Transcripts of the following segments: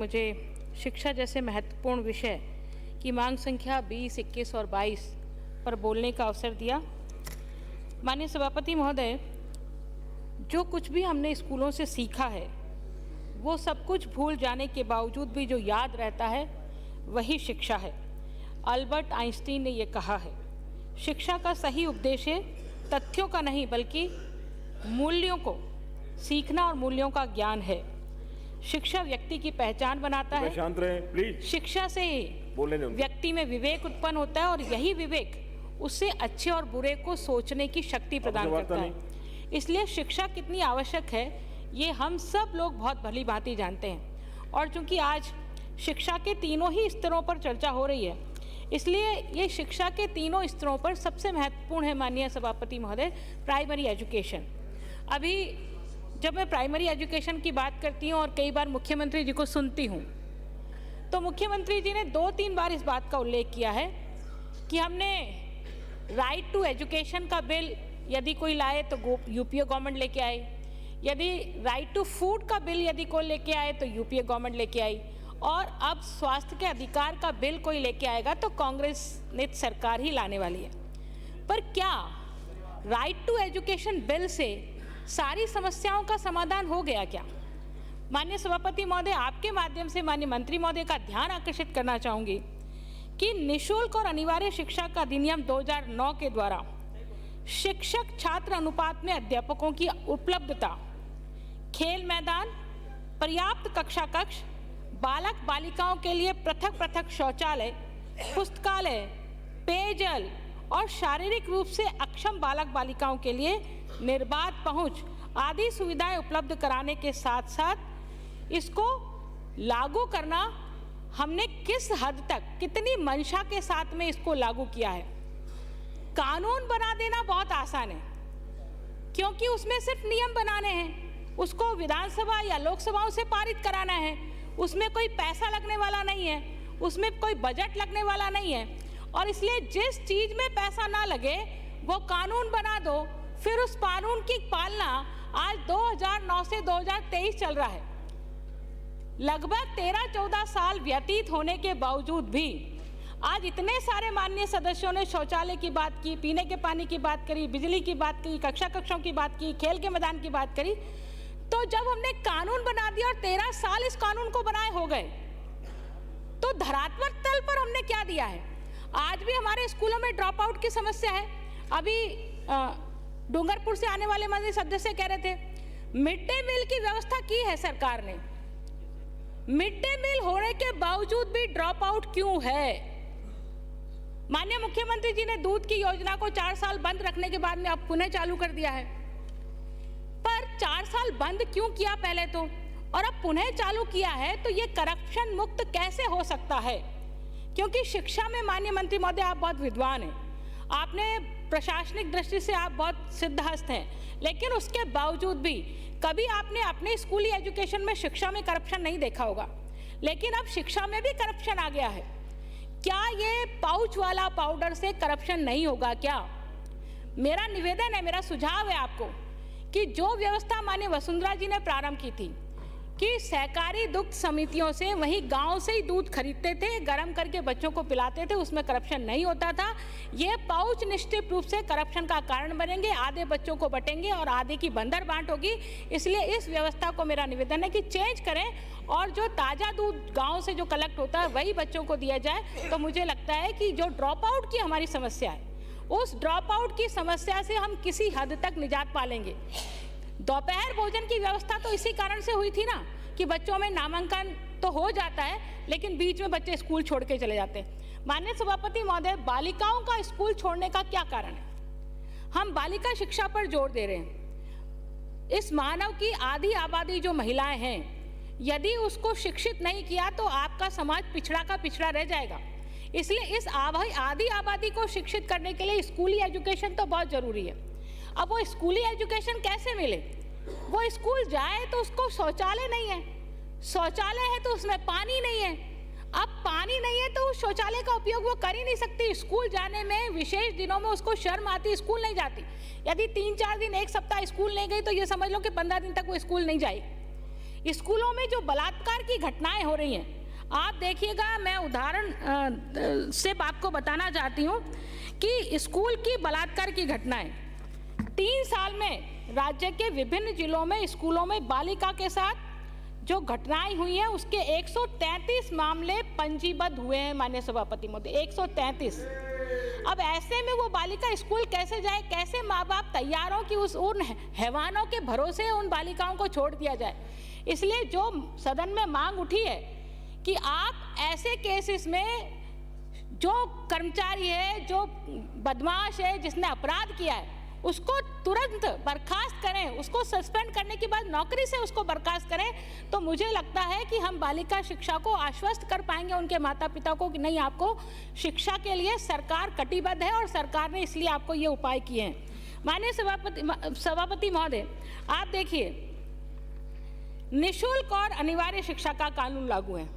मुझे शिक्षा जैसे महत्वपूर्ण विषय की मांग संख्या 20, 21 और 22 पर बोलने का अवसर दिया। माननीय सभापति महोदय, जो कुछ भी हमने स्कूलों से सीखा है वो सब कुछ भूल जाने के बावजूद भी जो याद रहता है वही शिक्षा है। अल्बर्ट आइंस्टीन ने ये कहा है, शिक्षा का सही उद्देश्य तथ्यों का नहीं बल्कि मूल्यों को सीखना और मूल्यों का ज्ञान है। शिक्षा व्यक्ति की पहचान बनाता है। शांत रहें प्लीज। शिक्षा से व्यक्ति में विवेक उत्पन्न होता है और यही विवेक उससे अच्छे और बुरे को सोचने की शक्ति प्रदान करता है। इसलिए शिक्षा कितनी आवश्यक है ये हम सब लोग बहुत भली भांति जानते हैं। और चूंकि आज शिक्षा के तीनों ही स्तरों पर चर्चा हो रही है, इसलिए ये शिक्षा के तीनों स्तरों पर सबसे महत्वपूर्ण है माननीय सभापति महोदय, प्राइमरी एजुकेशन। अभी जब मैं प्राइमरी एजुकेशन की बात करती हूँ और कई बार मुख्यमंत्री जी को सुनती हूँ, तो मुख्यमंत्री जी ने 2-3 बार इस बात का उल्लेख किया है कि हमने राइट टू एजुकेशन का बिल यदि कोई लाए तो यूपीए गवर्नमेंट लेके आई, यदि राइट टू फूड का बिल यदि कोई लेके आए तो यूपीए गवर्नमेंट लेके आई, और अब स्वास्थ्य के अधिकार का बिल कोई लेके आएगा तो कांग्रेस नेत सरकार ही लाने वाली है। पर क्या राइट टू एजुकेशन बिल से सारी समस्याओं का समाधान हो गया क्या? माननीय सभापति महोदय, आपके माध्यम से माननीय मंत्री महोदय का ध्यान आकर्षित करना चाहूंगी कि निःशुल्क और अनिवार्य शिक्षा का अधिनियम 2009 के द्वारा शिक्षक छात्र अनुपात में अध्यापकों की उपलब्धता, खेल मैदान, पर्याप्त कक्षा कक्ष, बालक बालिकाओं के लिए पृथक पृथक शौचालय, पुस्तकालय, पेयजल और शारीरिक रूप से अक्षम बालक बालिकाओं के लिए निर्बाध पहुंच आदि सुविधाएं उपलब्ध कराने के साथ साथ इसको लागू करना हमने किस हद तक, कितनी मंशा के साथ में इसको लागू किया है। कानून बना देना बहुत आसान है क्योंकि उसमें सिर्फ नियम बनाने हैं, उसको विधानसभा या लोकसभाओं से पारित कराना है, उसमें कोई पैसा लगने वाला नहीं है, उसमें कोई बजट लगने वाला नहीं है। और इसलिए जिस चीज में पैसा ना लगे वो कानून बना दो, फिर उस कानून की पालना आज 2009 से 2023 चल रहा है। लगभग 13-14 साल व्यतीत होने के बावजूद भी आज इतने सारे माननीय सदस्यों ने शौचालय की बात की, पीने के पानी की बात करी, बिजली की बात की, कक्षों की बात की, खेल के मैदान की बात करी। तो जब हमने कानून बना दिया और 13 साल इस कानून को बनाए हो गए, तो धरातल तल पर हमने क्या दिया है? आज भी हमारे स्कूलों में ड्रॉप आउट की समस्या है। अभी डूंगरपुर से आने वाले मंत्री सदस्य कह रहे थे मिड डे मील की व्यवस्था की है सरकार ने, मिड डे मील होने के बावजूद भी ड्रॉप आउट क्यों है? माननीय मुख्यमंत्री जी ने दूध की योजना को 4 साल बंद रखने के बाद में अब पुनः चालू कर दिया है। पर 4 साल बंद क्यों किया पहले तो, और अब पुनः चालू किया है, तो ये करप्शन मुक्त कैसे हो सकता है? क्योंकि शिक्षा में माननीय मंत्री महोदय आप बहुत विद्वान हैं, आपने प्रशासनिक दृष्टि से आप बहुत सिद्धहस्त हैं, लेकिन उसके बावजूद भी कभी आपने अपने स्कूली एजुकेशन में शिक्षा में करप्शन नहीं देखा होगा, लेकिन अब शिक्षा में भी करप्शन आ गया है। क्या ये पाउच वाला पाउडर से करप्शन नहीं होगा क्या? मेरा निवेदन है, मेरा सुझाव है आपको कि जो व्यवस्था माननीय वसुंधरा जी ने प्रारंभ की थी कि सहकारी दुग्ध समितियों से वहीं गांव से ही दूध खरीदते थे, गर्म करके बच्चों को पिलाते थे, उसमें करप्शन नहीं होता था। ये पाउच निश्चित रूप से करप्शन का कारण बनेंगे, आधे बच्चों को बटेंगे और आधे की बंदर बांट होगी। इसलिए इस व्यवस्था को मेरा निवेदन है कि चेंज करें और जो ताज़ा दूध गाँव से जो कलेक्ट होता है वही बच्चों को दिया जाए। तो मुझे लगता है कि जो ड्रॉप आउट की हमारी समस्या है, उस ड्रॉप आउट की समस्या से हम किसी हद तक निजात पालेंगे। दोपहर भोजन की व्यवस्था तो इसी कारण से हुई थी ना कि बच्चों में नामांकन तो हो जाता है लेकिन बीच में बच्चे स्कूल छोड़ के चले जाते हैं। माननीय सभापति महोदय, बालिकाओं का स्कूल छोड़ने का क्या कारण है? हम बालिका शिक्षा पर जोर दे रहे हैं। इस मानव की आधी आबादी जो महिलाएं हैं, यदि उसको शिक्षित नहीं किया तो आपका समाज पिछड़ा का पिछड़ा रह जाएगा। इसलिए इस आधी आबादी को शिक्षित करने के लिए स्कूली एजुकेशन तो बहुत जरूरी है। अब वो स्कूली एजुकेशन कैसे मिले? वो स्कूल जाए तो उसको शौचालय नहीं है, शौचालय है तो उसमें पानी नहीं है, अब पानी नहीं है तो उस शौचालय का उपयोग वो कर ही नहीं सकती। स्कूल जाने में विशेष दिनों में उसको शर्म आती, स्कूल नहीं जाती। यदि 3-4 दिन, 1 सप्ताह स्कूल नहीं गई तो ये समझ लो कि 15 दिन तक वो स्कूल नहीं जाएगी। स्कूलों में जो बलात्कार की घटनाएं हो रही हैं, आप देखिएगा, मैं उदाहरण से आपको बताना चाहती हूँ कि स्कूल की बलात्कार की घटनाएं 3 साल में राज्य के विभिन्न जिलों में स्कूलों में बालिका के साथ जो घटनाएं हुई हैं उसके 133 मामले पंजीबद्ध हुए हैं माननीय सभापति महोदय, 133। अब ऐसे में वो बालिका स्कूल कैसे जाए, कैसे माँ बाप तैयार हो कि उन हैवानों के भरोसे उन बालिकाओं को छोड़ दिया जाए। इसलिए जो सदन में मांग उठी है कि आप ऐसे केसेस में जो कर्मचारी है, जो बदमाश है, जिसने अपराध किया है, उसको तुरंत बर्खास्त करें, उसको सस्पेंड करने के बाद नौकरी से उसको बर्खास्त करें, तो मुझे लगता है कि हम बालिका शिक्षा को आश्वस्त कर पाएंगे उनके माता पिता को कि नहीं, आपको शिक्षा के लिए सरकार कटिबद्ध है और सरकार ने इसलिए आपको ये उपाय किए हैं। माननीय सभापति महोदय, आप देखिए, निःशुल्क और अनिवार्य शिक्षा का कानून लागू है।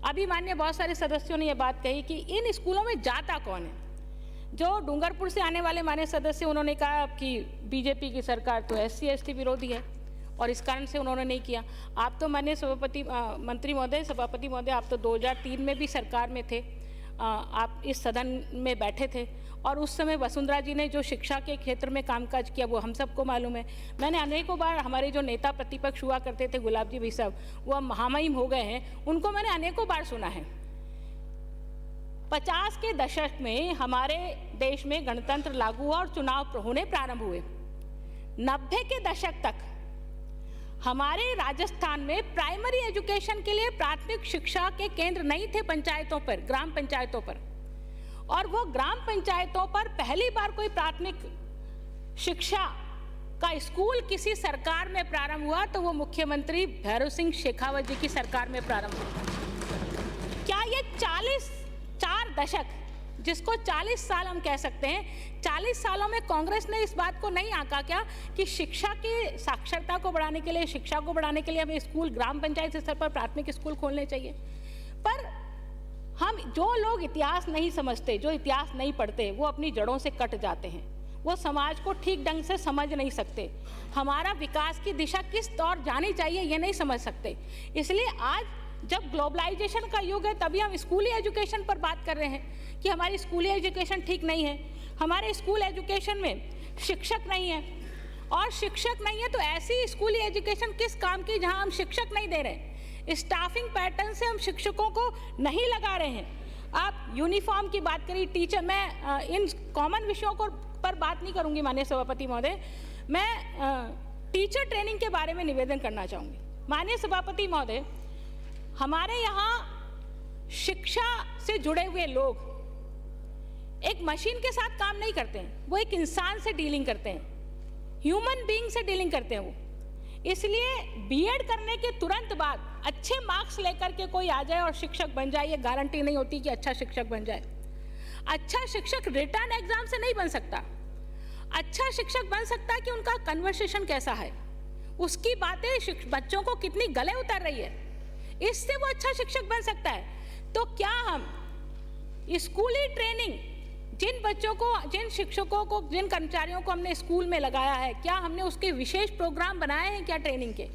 अभी माननीय बहुत सारे सदस्यों ने यह बात कही कि इन स्कूलों में जाता कौन है। जो डूंगरपुर से आने वाले माननीय सदस्य, उन्होंने कहा कि बीजेपी की सरकार तो SC/ST विरोधी है और इस कारण से उन्होंने नहीं किया। आप तो माननीय सभापति महोदय, आप तो 2003 में भी सरकार में थे, आप इस सदन में बैठे थे और उस समय वसुंधरा जी ने जो शिक्षा के क्षेत्र में कामकाज किया वो हम सबको मालूम है। मैंने अनेकों बार, हमारे जो नेता प्रतिपक्ष हुआ करते थे गुलाब जी भाई साहब, वो अब महामहिम हो गए हैं, उनको मैंने अनेकों बार सुना है। 50 के दशक में हमारे देश में गणतंत्र लागू हुआ और चुनाव होने प्रारंभ हुए। 90 के दशक तक हमारे राजस्थान में प्राइमरी एजुकेशन के लिए प्राथमिक शिक्षा के केंद्र नहीं थे पंचायतों पर, ग्राम पंचायतों पर, और वो ग्राम पंचायतों पर पहली बार कोई प्राथमिक शिक्षा का स्कूल किसी सरकार में प्रारंभ हुआ तो वो मुख्यमंत्री भैरव सिंह शेखावत जी की सरकार में प्रारंभ हुआ। क्या ये 4 दशक, जिसको 40 साल हम कह सकते हैं, 40 सालों में कांग्रेस ने इस बात को नहीं आंका क्या कि शिक्षा की साक्षरता को बढ़ाने के लिए, शिक्षा को बढ़ाने के लिए हमें स्कूल ग्राम पंचायत स्तर पर प्राथमिक स्कूल खोलने चाहिए। पर हम, जो लोग इतिहास नहीं समझते, जो इतिहास नहीं पढ़ते, वो अपनी जड़ों से कट जाते हैं, वो समाज को ठीक ढंग से समझ नहीं सकते, हमारा विकास की दिशा किस ओर जानी चाहिए ये नहीं समझ सकते। इसलिए आज जब ग्लोबलाइजेशन का युग है तभी हम स्कूली एजुकेशन पर बात कर रहे हैं कि हमारी स्कूली एजुकेशन ठीक नहीं है, हमारे स्कूल एजुकेशन में शिक्षक नहीं है, और शिक्षक नहीं है तो ऐसी स्कूली एजुकेशन किस काम की जहां हम शिक्षक नहीं दे रहे, स्टाफिंग पैटर्न से हम शिक्षकों को नहीं लगा रहे हैं। आप यूनिफॉर्म की बात करिए, टीचर, मैं इन कॉमन विषयों को पर बात नहीं करूंगी माननीय सभापति महोदय, मैं टीचर ट्रेनिंग के बारे में निवेदन करना चाहूँगी। माननीय सभापति महोदय, हमारे यहाँ शिक्षा से जुड़े हुए लोग एक मशीन के साथ काम नहीं करते हैं, वो एक इंसान से डीलिंग करते हैं, ह्यूमन बीइंग से डीलिंग करते हैं वो। इसलिए बीएड करने के तुरंत बाद अच्छे मार्क्स लेकर के कोई आ जाए और शिक्षक बन जाए, ये गारंटी नहीं होती कि अच्छा शिक्षक बन जाए। अच्छा शिक्षक रिटर्न एग्जाम से नहीं बन सकता। अच्छा शिक्षक बन सकता है कि उनका कन्वर्सेशन कैसा है, उसकी बातें बच्चों को कितनी गले उतर रही है, इससे वो अच्छा शिक्षक बन सकता है। तो क्या हम स्कूली ट्रेनिंग, जिन बच्चों को, जिन शिक्षकों को, जिन कर्मचारियों को हमने स्कूल में लगाया है, क्या हमने उसके विशेष प्रोग्राम बनाए हैं क्या ट्रेनिंग के?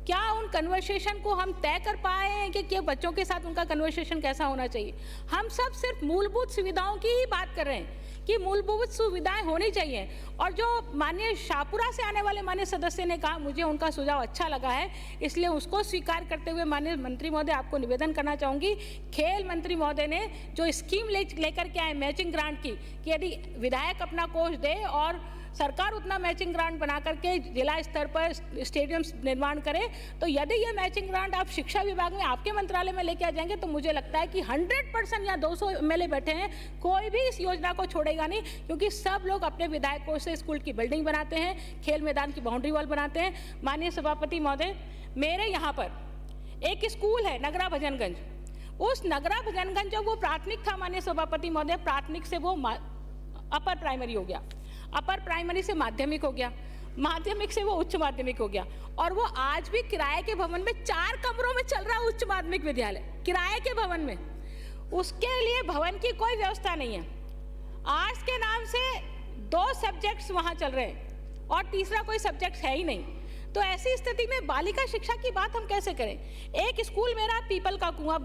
क्या उन कन्वर्सेशन को हम तय कर पाए हैं कि बच्चों के साथ उनका कन्वर्सेशन कैसा होना चाहिए? हम सब सिर्फ मूलभूत सुविधाओं की ही बात कर रहे हैं कि मूलभूत सुविधाएं होनी चाहिए। और जो माननीय शाहपुरा से आने वाले माननीय सदस्य ने कहा, मुझे उनका सुझाव अच्छा लगा है, इसलिए उसको स्वीकार करते हुए माननीय मंत्री महोदय आपको निवेदन करना चाहूँगी, खेल मंत्री महोदय ने जो स्कीम लेकर के आए मैचिंग ग्रांट की, कि यदि विधायक अपना कोष दे और सरकार उतना मैचिंग ग्रांट बना करके जिला स्तर पर स्टेडियम निर्माण करे, तो यदि ये मैचिंग ग्रांट आप शिक्षा विभाग में आपके मंत्रालय में लेके आ जाएंगे तो मुझे लगता है कि 100% या 200 MLA बैठे हैं, कोई भी इस योजना को छोड़ेगा नहीं, क्योंकि सब लोग अपने विधायक कोष से स्कूल की बिल्डिंग बनाते हैं, खेल मैदान की बाउंड्री वॉल बनाते हैं। माननीय सभापति महोदय, मेरे यहाँ पर एक स्कूल है नगरा भजनगंज, उस नगरा भजनगंज जब वो प्राथमिक था माननीय सभापति महोदय, प्राथमिक से वो अपर प्राइमरी हो गया, अपर प्राइमरी से माध्यमिक हो गया, माध्यमिक से वो उच्च माध्यमिक हो गया, और वो आज भी किराए के भवन में 4 कमरों में चल रहा है उच्च माध्यमिक विद्यालय, किराए के भवन में। उसके लिए भवन की कोई व्यवस्था नहीं है। आर्ट्स के नाम से 2 सब्जेक्ट्स वहाँ चल रहे हैं और तीसरा कोई सब्जेक्ट है ही नहीं। तो ऐसी स्थिति में बालिका शिक्षा की बात हम कैसे करें? एक स्कूल मेरा पीपल का कुआं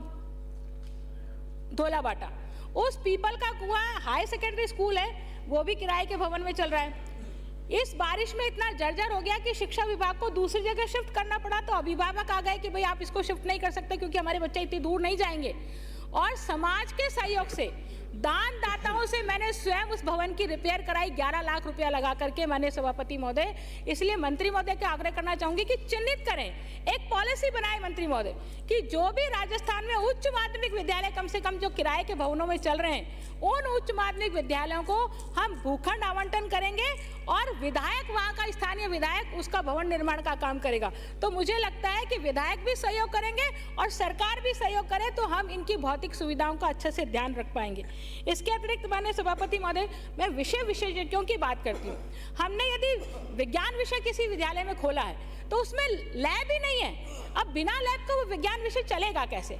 धोलाबाटा, उस पीपल का कुआं हाई सेकेंडरी स्कूल है, वो भी किराए के भवन में चल रहा है। इस बारिश में इतना जर्जर हो गया कि शिक्षा विभाग को दूसरी जगह शिफ्ट करना पड़ा, तो अभिभावक आ गए कि भाई आप इसको शिफ्ट नहीं कर सकते क्योंकि हमारे बच्चे इतनी दूर नहीं जाएंगे। और समाज के सहयोग से, दान दाताओं से मैंने स्वयं उस भवन की रिपेयर कराई 11 लाख रुपया लगा करके। मैंने सभापति महोदय, इसलिए मंत्री महोदय का आग्रह करना चाहूंगी कि चिन्हित करें, एक पॉलिसी बनाए मंत्री महोदय कि जो भी राजस्थान में उच्च माध्यमिक विद्यालय कम से कम जो किराए के भवनों में चल रहे हैं, उन उच्च माध्यमिक विद्यालयों को हम भूखंड आवंटन करेंगे और विधायक, वहां का स्थानीय विधायक उसका भवन निर्माण का काम करेगा। तो मुझे लगता है कि विधायक भी सहयोग करेंगे और सरकार भी सहयोग करे तो हम इनकी भौतिक सुविधाओं का अच्छे से ध्यान रख पाएंगे। इसके अतिरिक्त माननीय सभापति महोदय, मैं विषय विशेषज्ञों की बात करती हूँ। हमने यदि विज्ञान विषय किसी विद्यालय में खोला है तो उसमें लैब ही नहीं है, अब बिना लैब को वो विज्ञान विषय चलेगा कैसे?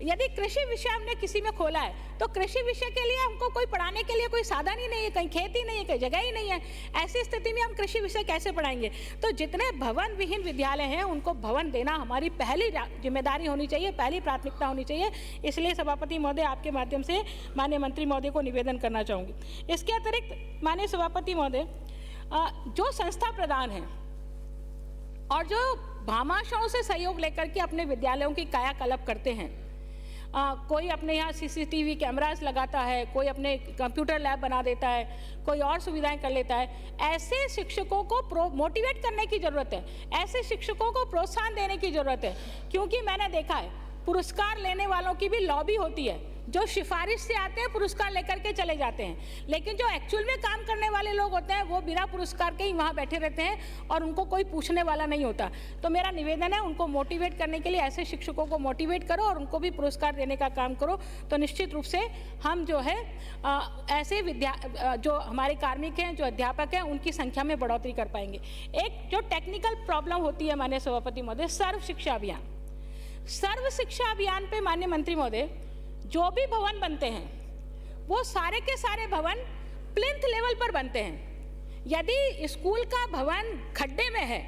यदि कृषि विषय हमने किसी में खोला है तो कृषि विषय के लिए हमको कोई पढ़ाने के लिए कोई साधन ही नहीं है, कहीं खेत ही नहीं है, कहीं जगह ही नहीं है। ऐसी स्थिति में हम कृषि विषय कैसे पढ़ाएंगे? तो जितने भवन विहीन विद्यालय हैं उनको भवन देना हमारी पहली जिम्मेदारी होनी चाहिए, पहली प्राथमिकता होनी चाहिए। इसलिए सभापति महोदय, आपके माध्यम से माननीय मंत्री महोदय को निवेदन करना चाहूँगी। इसके अतिरिक्त माननीय सभापति महोदय, जो संस्था प्रधान हैं और जो भामाशाहों से सहयोग लेकर के अपने विद्यालयों की कायाकल्प करते हैं, कोई अपने यहाँ सीसीटीवी कैमरास लगाता है, कोई अपने कंप्यूटर लैब बना देता है, कोई और सुविधाएं कर लेता है, ऐसे शिक्षकों को मोटिवेट करने की ज़रूरत है, ऐसे शिक्षकों को प्रोत्साहन देने की ज़रूरत है। क्योंकि मैंने देखा है पुरस्कार लेने वालों की भी लॉबी होती है, जो सिफारिश से आते हैं पुरस्कार लेकर के चले जाते हैं, लेकिन जो एक्चुअल में काम करने वाले लोग होते हैं वो बिना पुरस्कार के ही वहाँ बैठे रहते हैं और उनको कोई पूछने वाला नहीं होता। तो मेरा निवेदन है, उनको मोटिवेट करने के लिए ऐसे शिक्षकों को मोटिवेट करो और उनको भी पुरस्कार देने का काम करो। तो निश्चित रूप से हम जो है ऐसे जो हमारे कार्मिक हैं, जो अध्यापक हैं, उनकी संख्या में बढ़ोतरी कर पाएंगे। एक जो टेक्निकल प्रॉब्लम होती है माननीय सभापति महोदय, सर्व शिक्षा अभियान, सर्व शिक्षा अभियान पे माननीय मंत्री महोदय, जो भी भवन बनते हैं वो सारे के सारे भवन प्लिंथ लेवल पर बनते हैं। यदि स्कूल का भवन खड्डे में है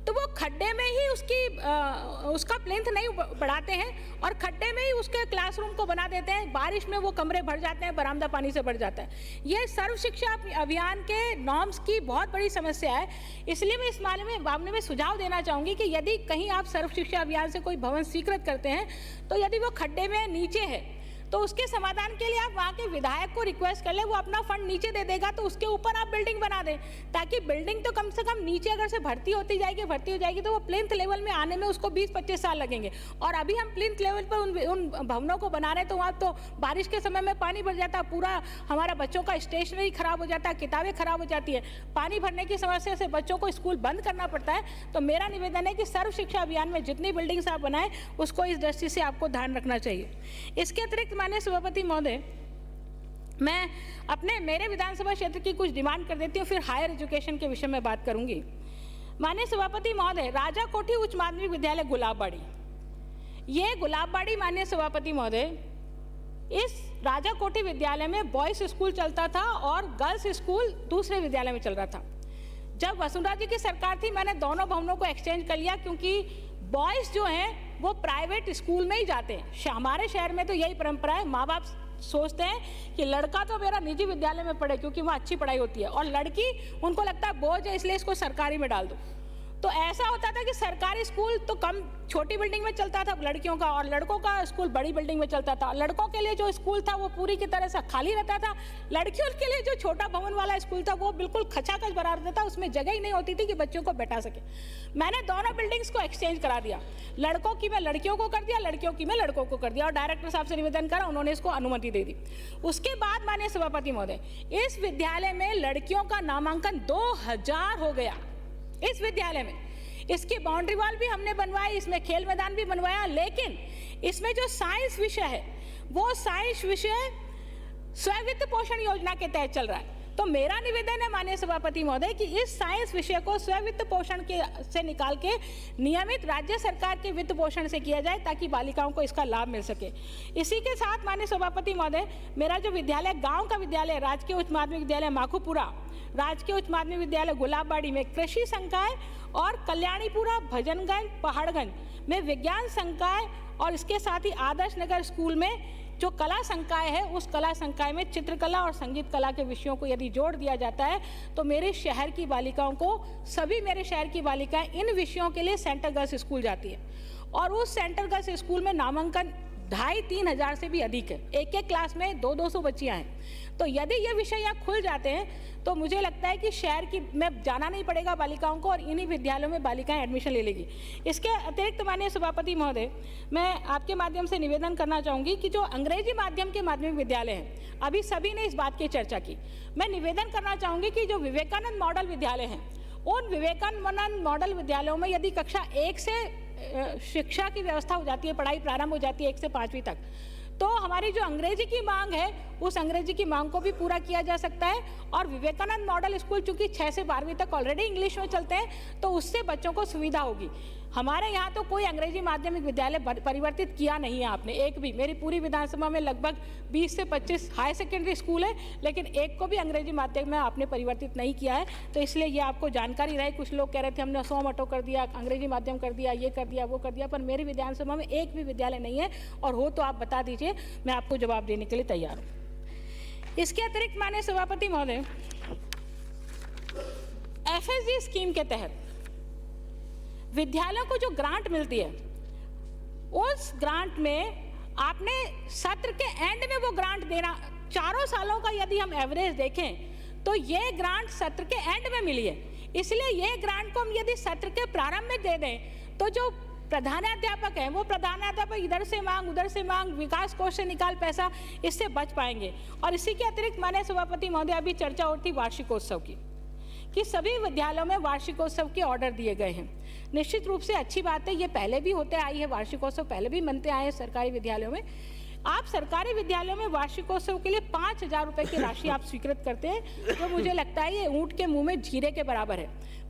तो वो खड्डे में ही उसका प्लिंथ नहीं बढ़ाते हैं और खड्डे में ही उसके क्लासरूम को बना देते हैं। बारिश में वो कमरे भर जाते हैं, बरामदा पानी से भर जाता है। ये सर्व शिक्षा अभियान के नॉर्म्स की बहुत बड़ी समस्या है। इसलिए मैं इस मामले में सुझाव देना चाहूँगी कि यदि कहीं आप सर्व शिक्षा अभियान से कोई भवन स्वीकृत करते हैं तो यदि वो खड्डे में नीचे है तो उसके समाधान के लिए आप वहाँ के विधायक को रिक्वेस्ट कर ले, वो अपना फंड नीचे दे देगा तो उसके ऊपर आप बिल्डिंग बना दें, ताकि बिल्डिंग तो कम से कम नीचे अगर से भर्ती हो जाएगी तो वो प्लिंथ लेवल में आने में उसको 20-25 साल लगेंगे। और अभी हम प्लिंथ लेवल पर उन भवनों को बना रहे हैं तो वहाँ तो बारिश के समय में पानी भर जाता है, पूरा हमारा बच्चों का स्टेशनरी खराब हो जाता है, किताबें खराब हो जाती है, पानी भरने की समस्या से बच्चों को स्कूल बंद करना पड़ता है। तो मेरा निवेदन है कि सर्व शिक्षा अभियान में जितनी बिल्डिंग्स आप बनाएं उसको इस दृष्टि से आपको ध्यान रखना चाहिए। इसके अतिरिक्त माननीय सभापति महोदय, मैं मेरे विधानसभा क्षेत्र की कुछ डिमांड कर देती हूँ, फिर हायर एजुकेशन के विषय में बात करूंगी। माननीय सभापति महोदय, राजा कोठी उच्च माध्यमिक विद्यालय गुलाबबाड़ी, ये गुलाबबाड़ी माननीय सभापति महोदय, इस राजा कोठी विद्यालय में बॉयज स्कूल चलता था और गर्ल्स स्कूल दूसरे विद्यालय में चल रहा था। जब वसुंधरा जी की सरकार थी मैंने दोनों भवनों को एक्सचेंज कर लिया, क्योंकि बॉयज़ जो हैं वो प्राइवेट स्कूल में ही जाते हैं। हमारे शहर में तो यही परंपरा है, माँ बाप सोचते हैं कि लड़का तो मेरा निजी विद्यालय में पढ़े क्योंकि वहाँ अच्छी पढ़ाई होती है, और लड़की उनको लगता है बोझ है इसलिए इसको सरकारी में डाल दो। तो ऐसा होता था कि सरकारी स्कूल तो कम छोटी बिल्डिंग में चलता था लड़कियों का, और लड़कों का स्कूल बड़ी बिल्डिंग में चलता था। लड़कों के लिए जो स्कूल था वो पूरी की तरह से खाली रहता था, लड़कियों के लिए जो छोटा भवन वाला स्कूल था वो बिल्कुल खचाखच भरा रहता था, उसमें जगह ही नहीं होती थी कि बच्चों को बैठा सके। मैंने दोनों बिल्डिंग्स को एक्सचेंज करा दिया, लड़कों की मैं लड़कियों को कर दिया, लड़कियों की मैं लड़कों को कर दिया, और डायरेक्टर साहब से निवेदन करा, उन्होंने इसको अनुमति दे दी। उसके बाद माननीय सभापति महोदय, इस विद्यालय में लड़कियों का नामांकन 2000 हो गया इस विद्यालय में। इसकी बाउंड्री वॉल भी हमने बनवाई, इसमें खेल मैदान भी बनवाया, लेकिन इसमें जो साइंस विषय है वो साइंस विषय स्ववित्त पोषण योजना के तहत चल रहा है। तो मेरा निवेदन है माननीय सभापति महोदय कि इस साइंस विषय को स्वयं वित्त पोषण के से निकाल के नियमित राज्य सरकार के वित्त पोषण से किया जाए ताकि बालिकाओं को इसका लाभ मिल सके। इसी के साथ माननीय सभापति महोदय, मेरा जो विद्यालय गाँव का विद्यालय राजकीय उच्च माध्यमिक विद्यालय माखूपुरा, राजकीय उच्च माध्यमिक विद्यालय गुलाबबाड़ी में कृषि संकाय और कल्याणीपुरा, भजनगंज, पहाड़गंज में विज्ञान संकाय और इसके साथ ही आदर्श नगर स्कूल में जो कला संकाय है, उस कला संकाय में चित्रकला और संगीत कला के विषयों को यदि जोड़ दिया जाता है तो मेरे शहर की बालिकाओं को, सभी मेरे शहर की बालिकाएं इन विषयों के लिए सेंटर गर्ल्स स्कूल जाती है और उस सेंटर गर्ल्स स्कूल में नामांकन 2,500-3 हज़ार से भी अधिक है। एक एक क्लास में 200-200 बच्चियां हैं। तो यदि ये विषय यहाँ खुल जाते हैं तो मुझे लगता है कि शहर की में जाना नहीं पड़ेगा बालिकाओं को और इन्हीं विद्यालयों में बालिकाएं एडमिशन ले लेगी। इसके अतिरिक्त माननीय सभापति महोदय, मैं आपके माध्यम से निवेदन करना चाहूँगी कि जो अंग्रेजी माध्यम के माध्यमिक विद्यालय हैं, अभी सभी ने इस बात की चर्चा की, मैं निवेदन करना चाहूँगी कि जो विवेकानंद मॉडल विद्यालय हैं, उन विवेकानंद मॉडल विद्यालयों में यदि कक्षा 1 से शिक्षा की व्यवस्था हो जाती है, पढ़ाई प्रारंभ हो जाती है 1 से 5वीं तक, तो हमारी जो अंग्रेजी की मांग है उस अंग्रेजी की मांग को भी पूरा किया जा सकता है। और विवेकानंद मॉडल स्कूल चूंकि 6 से 12वीं तक ऑलरेडी इंग्लिश में चलते हैं तो उससे बच्चों को सुविधा होगी। हमारे यहाँ तो कोई अंग्रेजी माध्यमिक विद्यालय परिवर्तित किया नहीं है आपने, एक भी। मेरी पूरी विधानसभा में लगभग 20 से 25 हाई सेकेंडरी स्कूल है, लेकिन एक को भी अंग्रेजी माध्यम में आपने परिवर्तित नहीं किया है। तो इसलिए ये आपको जानकारी रहे। कुछ लोग कह रहे थे हमने 100 मटो कर दिया, अंग्रेजी माध्यम कर दिया, ये कर दिया, वो कर दिया, पर मेरी विधानसभा में एक भी विद्यालय नहीं है, और हो तो आप बता दीजिए, मैं आपको जवाब देने के लिए तैयार हूँ। इसके अतिरिक्त माननीय सभापति महोदय, FSG स्कीम के तहत विद्यालयों को जो ग्रांट मिलती है, उस ग्रांट में आपने सत्र के एंड में वो ग्रांट देना, 4 सालों का यदि हम एवरेज देखें तो ये ग्रांट सत्र के एंड में मिली है। इसलिए ये ग्रांट को हम यदि सत्र के प्रारंभ में दे दें तो जो प्रधानाध्यापक हैं वो प्रधानाध्यापक इधर से मांग उधर से मांग, विकास कोष से निकाल पैसा, इससे बच पाएंगे। और इसी के अतिरिक्त माननीय सभापति महोदय, अभी चर्चा हो रही थी वार्षिकोत्सव की, कि सभी विद्यालयों में वार्षिकोत्सव के ऑर्डर दिए गए हैं। निश्चित रूप से अच्छी बात है, ये पहले भी होते आई है, वार्षिकोत्सव पहले भी मनते आए हैं सरकारी विद्यालयों में। आप सरकारी विद्यालयों में वार्षिकोत्सव के लिए 5,000 रुपये की राशि आप स्वीकृत करते हैं, जो मुझे लगता है ये ऊंट के मुंह में जीरे के बराबर है।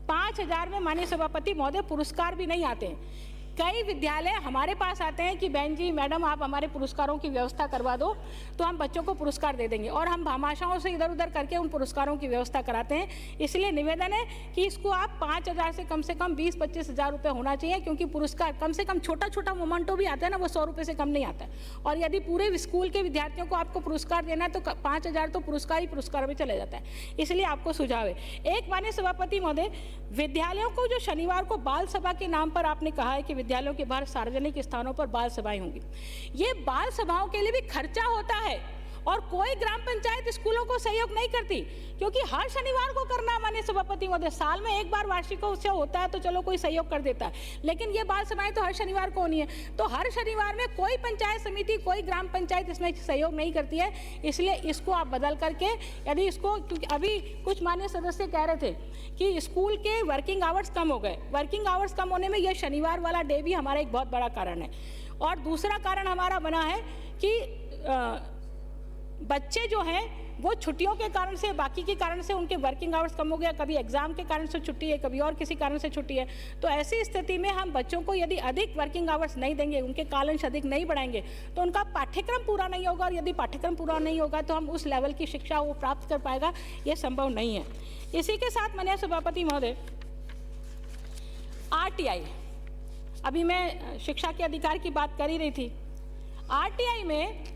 5,000 में माननीय सभापति महोदय पुरस्कार भी नहीं आते हैं। कई विद्यालय हमारे पास आते हैं कि बहन जी, मैडम आप हमारे पुरस्कारों की व्यवस्था करवा दो तो हम बच्चों को पुरस्कार दे देंगे, और हम भामाशाओं से इधर उधर करके उन पुरस्कारों की व्यवस्था कराते हैं। इसलिए निवेदन है कि इसको आप 5,000 से कम 20-25 हज़ार रुपये होना चाहिए, क्योंकि पुरस्कार कम से कम छोटा छोटा मोमेंटो भी आता है ना, वो 100 रुपये से कम नहीं आता है। और यदि पूरे स्कूल के विद्यार्थियों को आपको पुरस्कार देना है तो 5,000 तो पुरस्कार ही पुरस्कार में चले जाता है। इसलिए आपको सुझाव है। एक माननीय सभापति महोदय, विद्यालयों को जो शनिवार को बाल सभा के नाम पर आपने कहा है कि विद्यालयों के बाहर सार्वजनिक स्थानों पर बाल सभाएं होंगी, ये बाल सभाओं के लिए भी खर्चा होता है और कोई ग्राम पंचायत स्कूलों को सहयोग नहीं करती, क्योंकि हर शनिवार को करना माननीय सभापति महोदय, साल में एक बार वार्षिकोत्सव होता है तो चलो कोई सहयोग कर देता है, लेकिन ये बाल सभाएं तो हर शनिवार को होनी है। तो हर शनिवार में कोई पंचायत समिति, कोई ग्राम पंचायत इसमें सहयोग नहीं करती है। इसलिए इसको आप बदल करके, यदि इसको, क्योंकि अभी कुछ माननीय सदस्य कह रहे थे कि स्कूल के वर्किंग आवर्स कम हो गए, वर्किंग आवर्स कम होने में यह शनिवार वाला डे भी हमारा एक बहुत बड़ा कारण है। और दूसरा कारण हमारा बना है कि बच्चे जो हैं वो छुट्टियों के कारण से, बाकी के कारण से उनके वर्किंग आवर्स कम हो गया, कभी एग्जाम के कारण से छुट्टी है, कभी और किसी कारण से छुट्टी है। तो ऐसी स्थिति में हम बच्चों को यदि अधिक वर्किंग आवर्स नहीं देंगे, उनके कालांश अधिक नहीं बढ़ाएंगे, तो उनका पाठ्यक्रम पूरा नहीं होगा, और यदि पाठ्यक्रम पूरा नहीं होगा तो हम उस लेवल की शिक्षा वो प्राप्त कर पाएगा, ये संभव नहीं है। इसी के साथ माननीय सभापति महोदय, RTI, अभी मैं शिक्षा के अधिकार की बात कर ही रही थी। RTI में